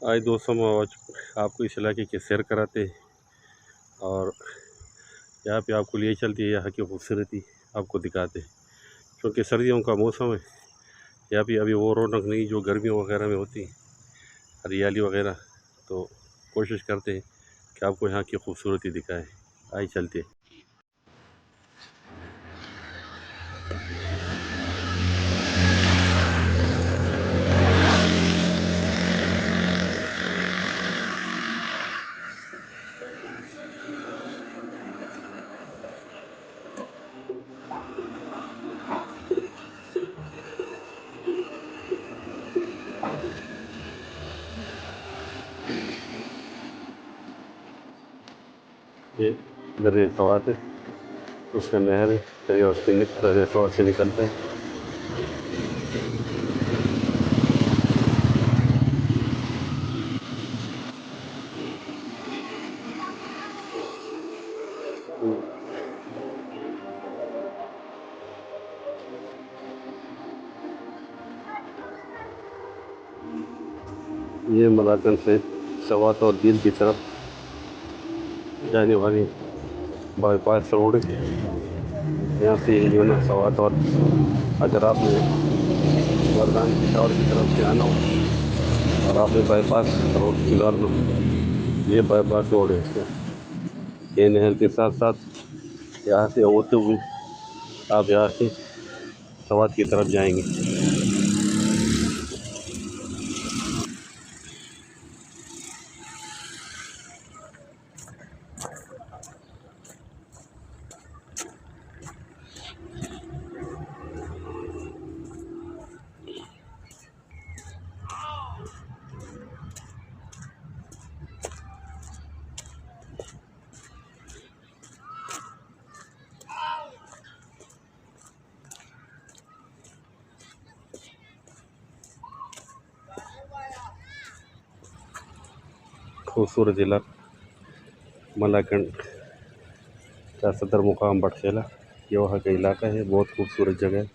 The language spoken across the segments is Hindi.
आज दोस्तों हम आज आपको इस इलाके की सैर कराते हैं और यहाँ पे आपको लिए चलती है, यहाँ की खूबसूरती आपको दिखाते हैं। क्योंकि सर्दियों का मौसम है, यहाँ पे अभी वो रौनक नहीं जो गर्मियों वगैरह में होती है, हरियाली वगैरह। तो कोशिश करते हैं कि आपको यहाँ की खूबसूरती दिखाएं। आइए चलते हैं। ये इधर सवार है, उसका नहर है, सवार से निकलते हैं। ये मलाकन से सवात और दिल की तरफ जाने वाली बाईपास रोड है। यहाँ से जो है ना सवात, और अगर आपने वरदान पिशावर की तरफ से आना हो और आपने बाईपास रोड सुधार लो, ये बाईपास रोड है इसका। ये नहर के साथ साथ यहाँ से होते हुए आप यहाँ से सवात की तरफ जाएंगे। खूबसूरत जिला मलाकंड का सदर मुकाम बटखेला, ये वहाँ का इलाका है, बहुत खूबसूरत जगह है।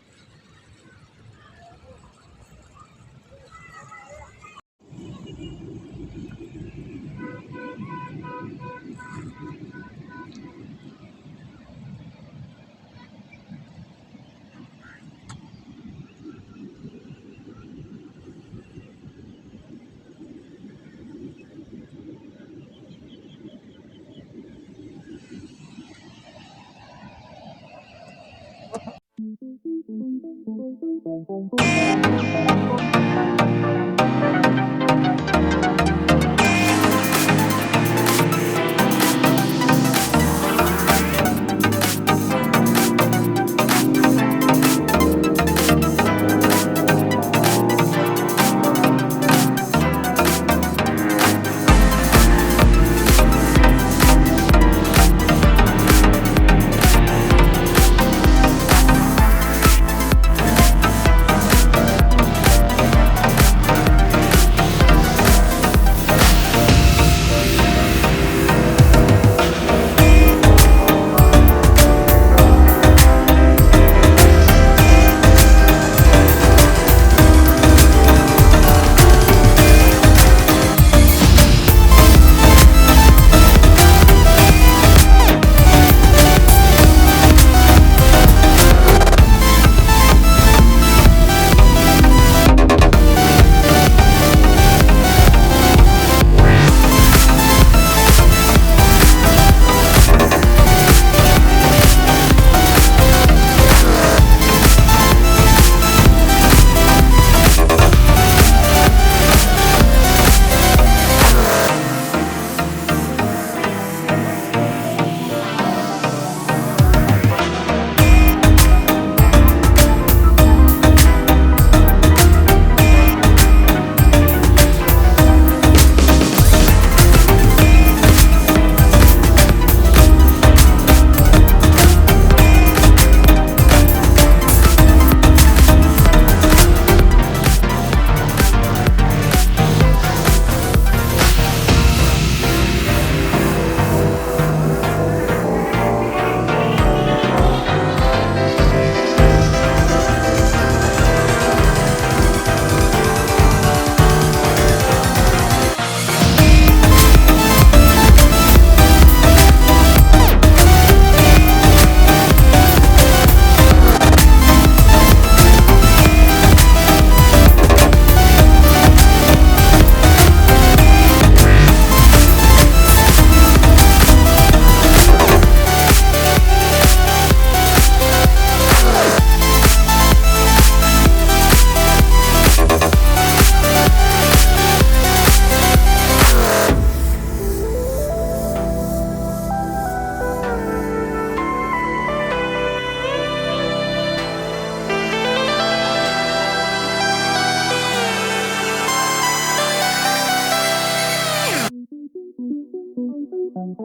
दुआ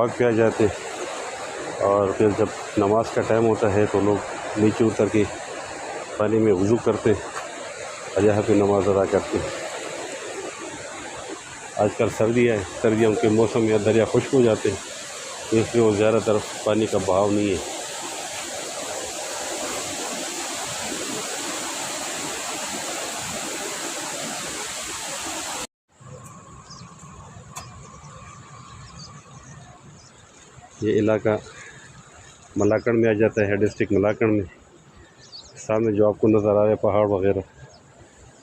किया जाते और फिर जब नमाज का टाइम होता है तो लोग नीचे उतर के पानी में वज़ू करते और यहाँ पे नमाज अदा करते। आजकल सर्दी है, सर्दियों के मौसम में दरिया खुश्क हो जाते हैं, तो इसलिए वो ज़्यादातर पानी का बहाव नहीं है। ये इलाका मलाकड़ में आ जाता है, डिस्ट्रिक्ट मलाकड़ में। सामने जो आपको नज़र आ रहा है पहाड़ वगैरह,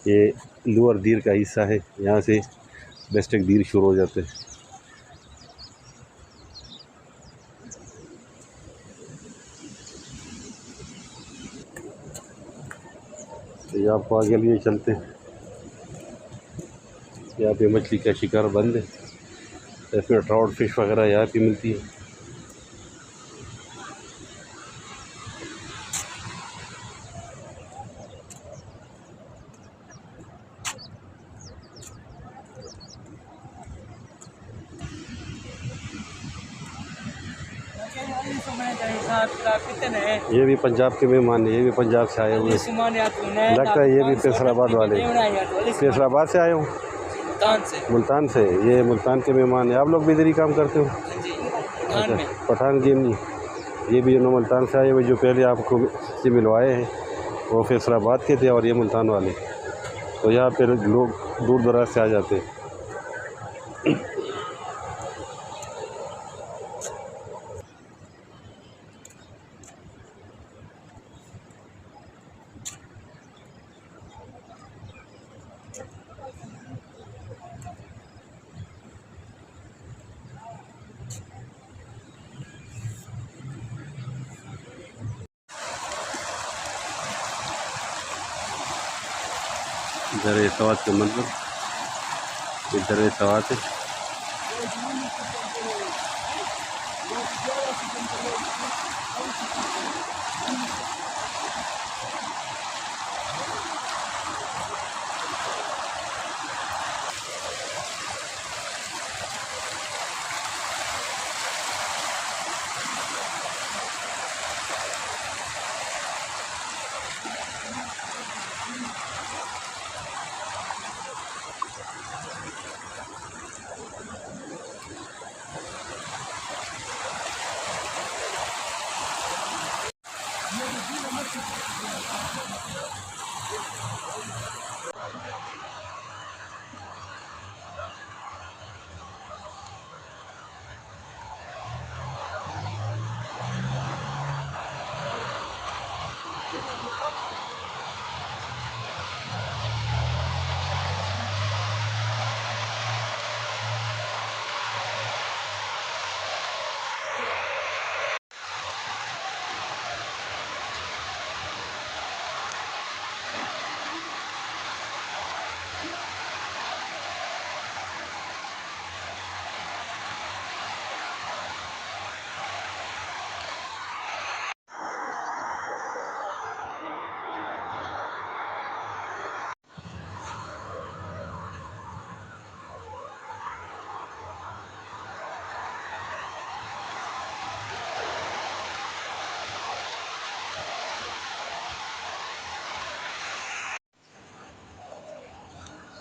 ये लोअर दीर का हिस्सा है। यहाँ से डिस्ट्रिक्ट दीर शुरू हो जाते हैं। तो ये आपको आगे लिए चलते हैं। यहाँ पे मछली का शिकार बंद है, इसमें ट्राउट फिश वगैरह यहाँ पे मिलती है। ये भी पंजाब के मेहमान है, ये भी पंजाब से आए हुए, लगता है ये भी फैसलाबाद वाले, फैसलाबाद से आए हो, मुल्तान से। ये मुल्तान के मेहमान है। आप लोग भी इधर ही काम करते हो? अच्छा, पठान गेम जी। ये भी जो मुल्तान से आए हुए, जो पहले आपको से मिलवाए हैं वो फैसलाबाद के थे और ये मुल्तान वाले। तो यहाँ पर लोग दूर दराज से आ जाते हैं। दरे सवात के मंदिर, ये दरे सवात है।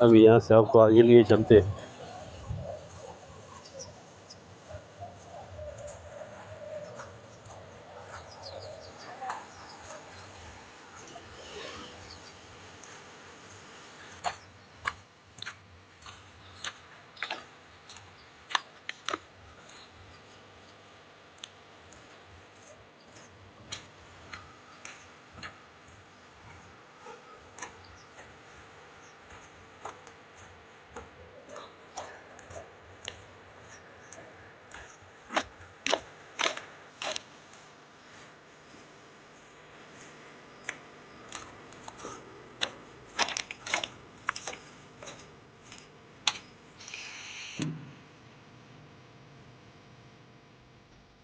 अब यहाँ से आपको आगे लिए चलते हैं।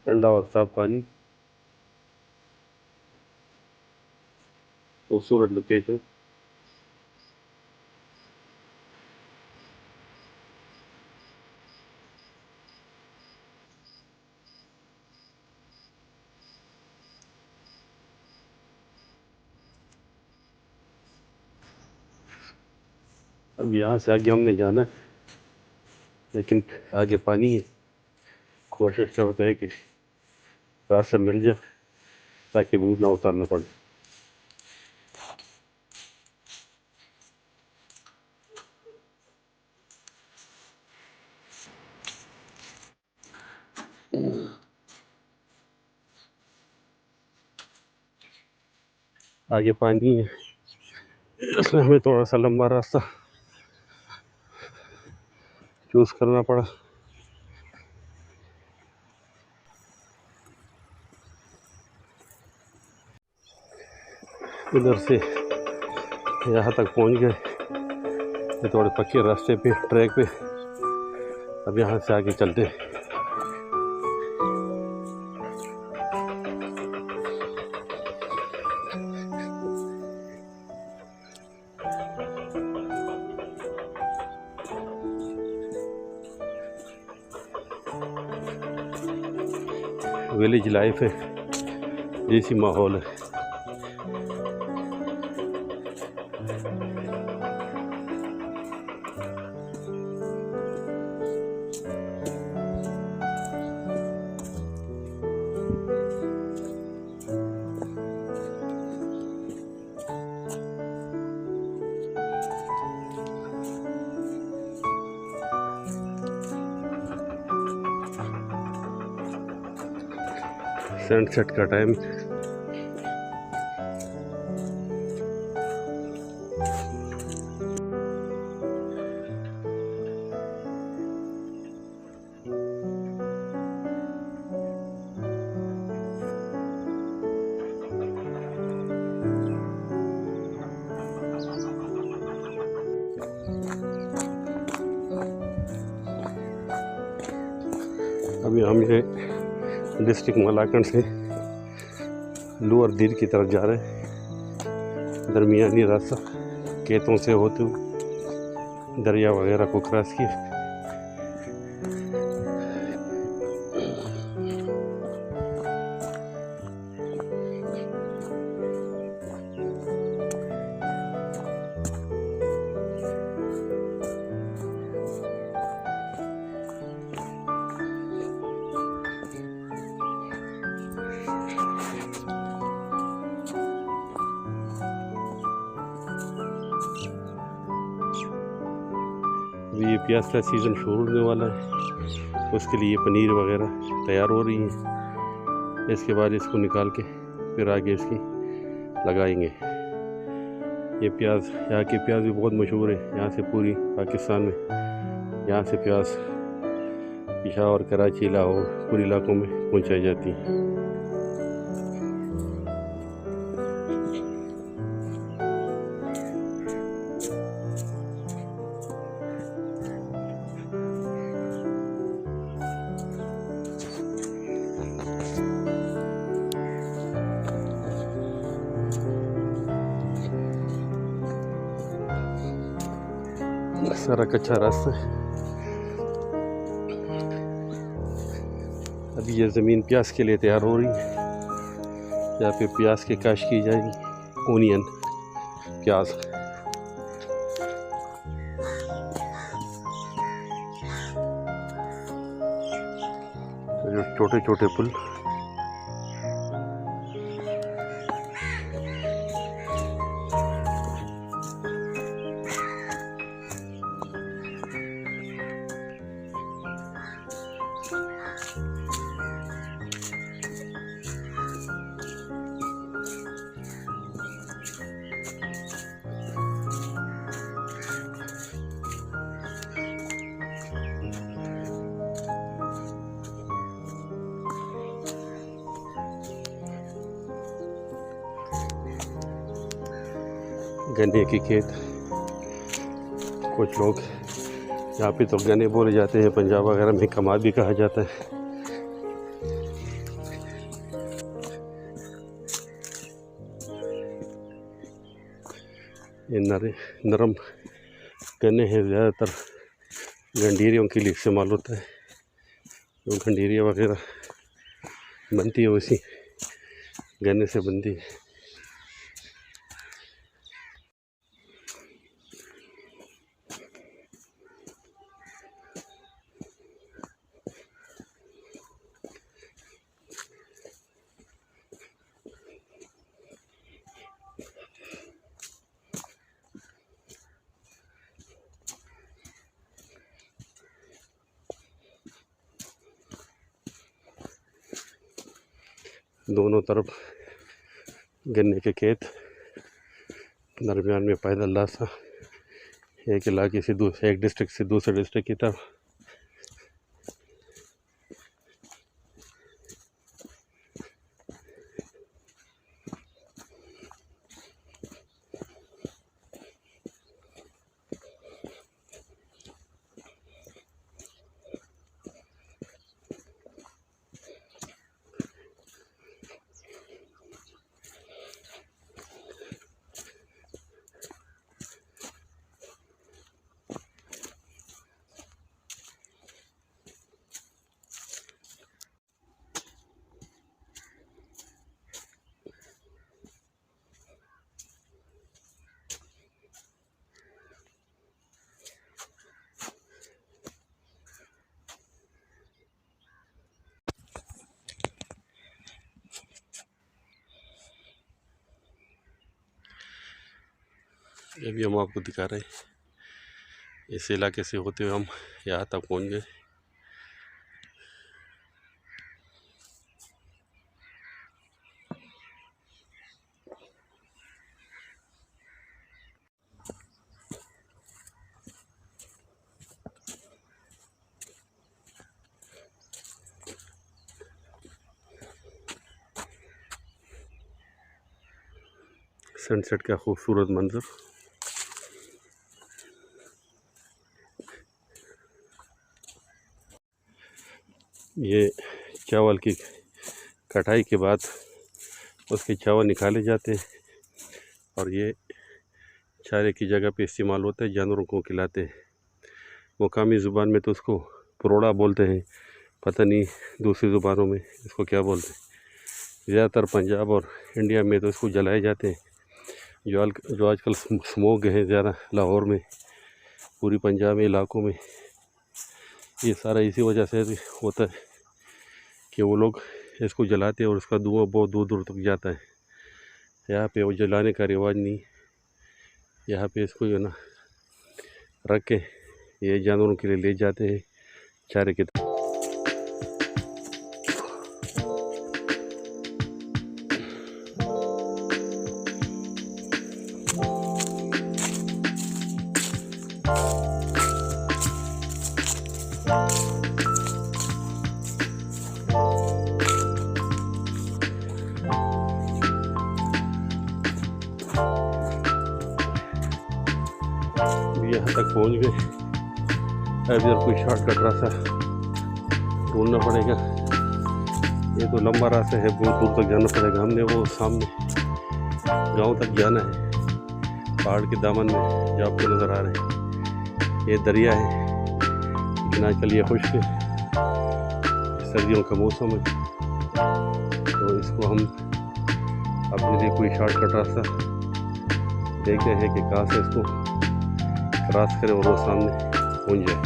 ठंडा और साफ पानी, खूबसूरत लोकेशन। अब यहाँ से आगे हमने जाना है, लेकिन आगे पानी है। कोशिश करते हैं कि रास्ता मिल जाए ताकि दूर ना उतारना पड़े। आगे पानी है, इसलिए हमें थोड़ा सा लंबा रास्ता चूज करना पड़ा। इधर से यहाँ तक पहुँच गए, ये थोड़े पक्के रास्ते पे, ट्रैक पे। अब यहाँ से आगे चलते हैं। विलेज लाइफ है, देसी माहौल है। सनसेट का टाइम, अभी हम ये डिस्ट्रिक्ट मलाकंड से लोअर दीर की तरफ जा रहे हैं। दरमियानी रास्ता खेतों से होते हुए दरिया वगैरह को क्रॉस किए। ये प्याज का सीज़न शुरू होने वाला है, उसके लिए पनीर वगैरह तैयार हो रही है। इसके बाद इसको निकाल के फिर आगे इसकी लगाएंगे। ये प्याज, यहाँ की प्याज भी बहुत मशहूर है, यहाँ से पूरी पाकिस्तान में यहाँ से प्याज पेशावर, कराची, लाहौर पूरे इलाकों में पहुँचाई जाती है। सारा कच्चा रास्ता है। अभी ये ज़मीन प्याज के लिए तैयार हो रही है। यहाँ पे प्याज की काश की जाएगी, ओनियन, प्याज। जो छोटे छोटे पुल, गन्ने के खेत। कुछ लोग यहाँ पे तो गन्ने बोले जाते हैं, पंजाब वगैरह में कमाद भी कहा जाता है। ये नरम गन्ने हैं, ज़्यादातर गंडीरियों के लिए इस्तेमाल होता है। जो गंडीरिया वगैरह बनती है उसी गन्ने से बनती है। दोनों तरफ गन्ने के खेत, दरमियान में पैदल रास्ता, एक इलाके से एक डिस्ट्रिक्ट से दूसरे डिस्ट्रिक्ट की तरफ। ये भी हम आपको दिखा रहे हैं। इस इलाके से होते हुए हम यहाँ तक पहुँच गए। सनसेट का खूबसूरत मंजर। ये चावल की कटाई के बाद उसके चावल निकाले जाते हैं और ये चारे की जगह पे इस्तेमाल होता है, जानवरों को खिलाते हैं। मुकामी ज़ुबान में तो उसको परोड़ा बोलते हैं, पता नहीं दूसरी ज़ुबानों में इसको क्या बोलते हैं। ज़्यादातर पंजाब और इंडिया में तो इसको जलाए जाते हैं। जो आजकल स्मोक है ज़्यादा लाहौर में, पूरी पंजाब इलाकों में, ये सारा इसी वजह से होता है कि वो लोग इसको जलाते हैं और उसका धुआं बहुत दूर दूर तक जाता है। यहाँ पे वो जलाने का रिवाज नहीं। यहाँ पे इसको जो ना रख के ये जानवरों के लिए ले जाते हैं चारे के। यहाँ तक पहुँच गए। अब इधर कोई शॉर्टकट रास्ता ढूंढना पड़ेगा। ये तो लंबा रास्ता है, बहुत दूर तक जाना पड़ेगा। हमने वो सामने गांव तक जाना है, पहाड़ के दामन में जो आपको नज़र आ रहे हैं। ये दरिया है, लेकिन आजकल ये खुश्क है, सर्दियों का मौसम है, तो इसको हम अपने लिए कोई शॉर्टकट रास्ता देखते हैं कि कहाँ से इसको क्रॉस करें और वो सामने पहुंच जाए।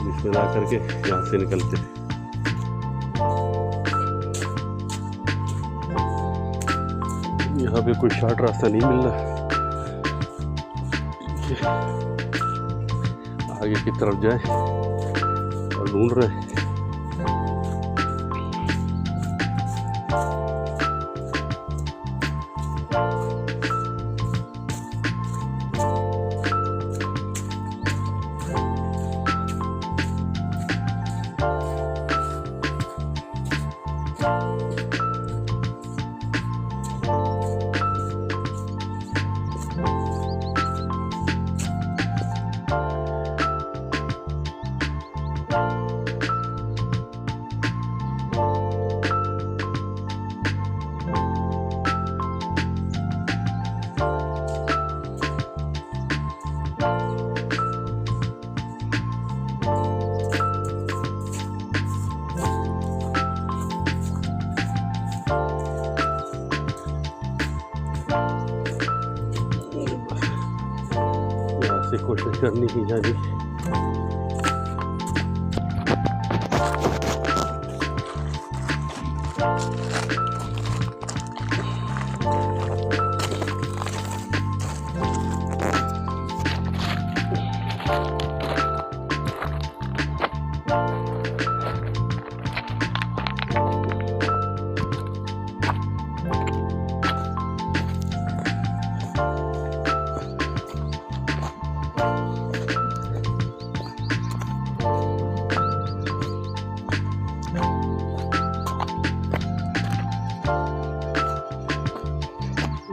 बिस्मिल्लाह करके यहाँ से निकलते हैं। यहाँ पे कोई शॉर्ट रास्ता नहीं मिल रहा, आगे की तरफ जाए और ढूंढ रहे हैं। से कोशिश करने की जानी।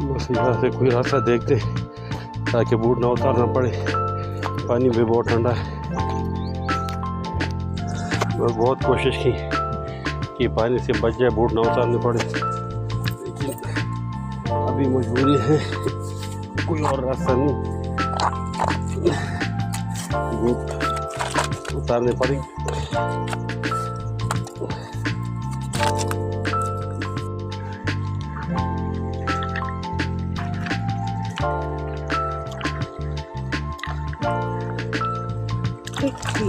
बस यहाँ से कोई रास्ता देखते ताकि बूट ना उतारना पड़े। पानी भी बहुत ठंडा है। मैं बहुत कोशिश की कि पानी से बच जाए, बूट ना उतारने पड़े, लेकिन अभी मजबूरी है, कोई और रास्ता नहीं, बूट उतारने पड़ेंगे।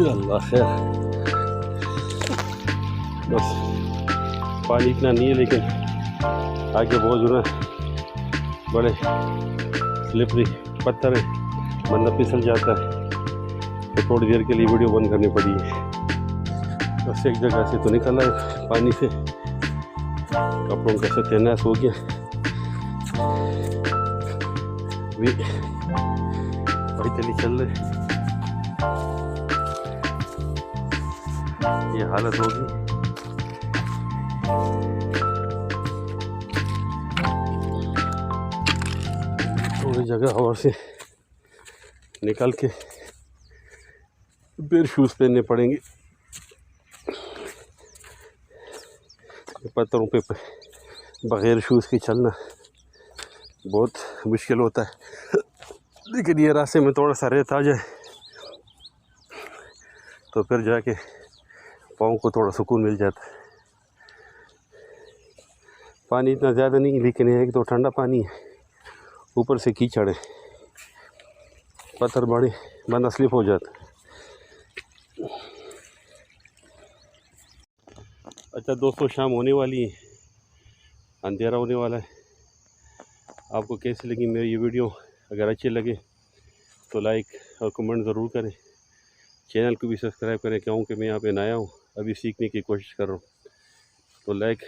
अल्लाह खैर, बस पानी इतना नहीं है, लेकिन आगे बहुत जो है बड़े स्लिपरी पत्थर है, बंदा फिसल जाता है, तो थोड़ी देर के लिए वीडियो बंद करनी पड़ी है। बस एक जगह से तो निकला है पानी से, कपड़ों का सत्यानाश हो गया। भाई चली चल रहे, ये हालत होगी। थोड़ी जगह और से निकल के फिर शूज़ पहनने पड़ेंगे। पत्थरों पे बगैर शूज़ के चलना बहुत मुश्किल होता है, लेकिन ये रास्ते में थोड़ा सा रेत आ जाए तो फिर जाके पाँव को थोड़ा सुकून मिल जाता है। पानी इतना ज़्यादा नहीं, लेकिन एक तो ठंडा पानी है, ऊपर से कीचड़ है, पत्थर बड़े, बंदा स्लिप हो जाता है। अच्छा दोस्तों, शाम होने वाली है, अंधेरा होने वाला है। आपको कैसी लगी मेरी ये वीडियो? अगर अच्छी लगे तो लाइक और कमेंट ज़रूर करें। चैनल को भी सब्सक्राइब करें, क्योंकि मैं यहाँ पे नया हूँ, अभी सीखने की कोशिश कर रहा हूँ। तो लाइक